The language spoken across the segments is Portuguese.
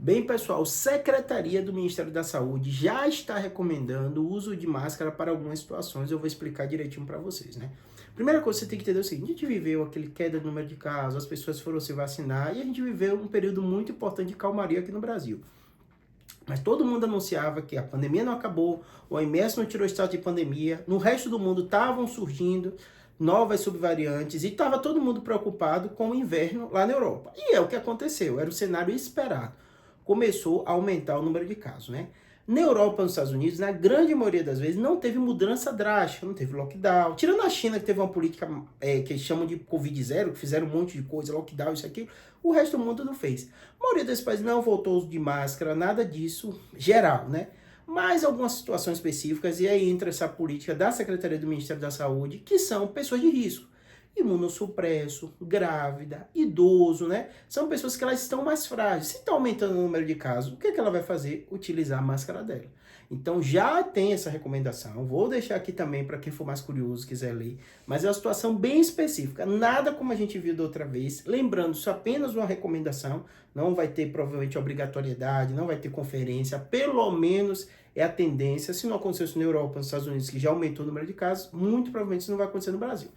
Bem, pessoal, Secretaria do Ministério da Saúde já está recomendando o uso de máscara para algumas situações. Eu vou explicar direitinho para vocês, né? Primeira coisa que você tem que entender é o seguinte: a gente viveu aquele queda do número de casos, as pessoas foram se vacinar e a gente viveu um período muito importante de calmaria aqui no Brasil. Mas todo mundo anunciava que a pandemia não acabou, o OMS não tirou o estado de pandemia, no resto do mundo estavam surgindo novas subvariantes e estava todo mundo preocupado com o inverno lá na Europa. E é o que aconteceu, era o cenário esperado. Começou a aumentar o número de casos, né? Na Europa e nos Estados Unidos, na grande maioria das vezes, não teve mudança drástica, não teve lockdown. Tirando a China, que teve uma política que eles chamam de Covid-0, que fizeram um monte de coisa, lockdown, isso aqui, o resto do mundo não fez. A maioria desses países não voltou ao uso de máscara, nada disso, geral, né? Mas algumas situações específicas, e aí entra essa política da Secretaria do Ministério da Saúde, que são pessoas de risco. Imunossupresso, grávida, idoso, né? São pessoas que elas estão mais frágeis. Se está aumentando o número de casos, o que é que ela vai fazer? Utilizar a máscara dela. Então já tem essa recomendação. Vou deixar aqui também para quem for mais curioso, quiser ler. Mas é uma situação bem específica. Nada como a gente viu da outra vez. Lembrando, isso é apenas uma recomendação. Não vai ter provavelmente obrigatoriedade, não vai ter conferência. Pelo menos é a tendência. Se não aconteceu isso na Europa, nos Estados Unidos, que já aumentou o número de casos, muito provavelmente isso não vai acontecer no Brasil.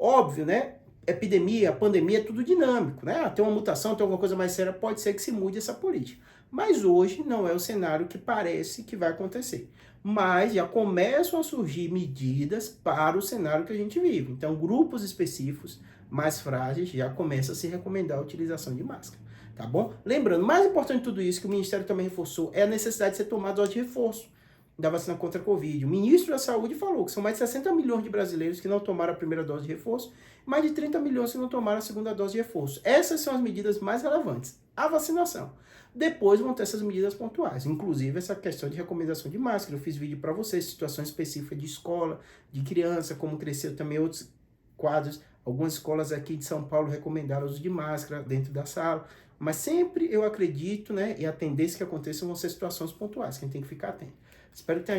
Óbvio, né? Epidemia, pandemia é tudo dinâmico, né? Tem uma mutação, tem alguma coisa mais séria, pode ser que se mude essa política. Mas hoje não é o cenário que parece que vai acontecer. Mas já começam a surgir medidas para o cenário que a gente vive. Então, grupos específicos mais frágeis já começam a se recomendar a utilização de máscara, tá bom? Lembrando, mais importante de tudo isso, que o Ministério também reforçou, é a necessidade de ser tomada dose de reforço da vacina contra a Covid. O ministro da Saúde falou que são mais de 60 milhões de brasileiros que não tomaram a primeira dose de reforço, mais de 30 milhões que não tomaram a segunda dose de reforço. Essas são as medidas mais relevantes. A vacinação. Depois vão ter essas medidas pontuais, inclusive essa questão de recomendação de máscara. Eu fiz vídeo para vocês, situações específicas de escola, de criança, como cresceu também outros quadros. Algumas escolas aqui de São Paulo recomendaram o uso de máscara dentro da sala. Mas sempre eu acredito, né, e a tendência que aconteça vão ser situações pontuais, que a gente tem que ficar atento. Espero que tenha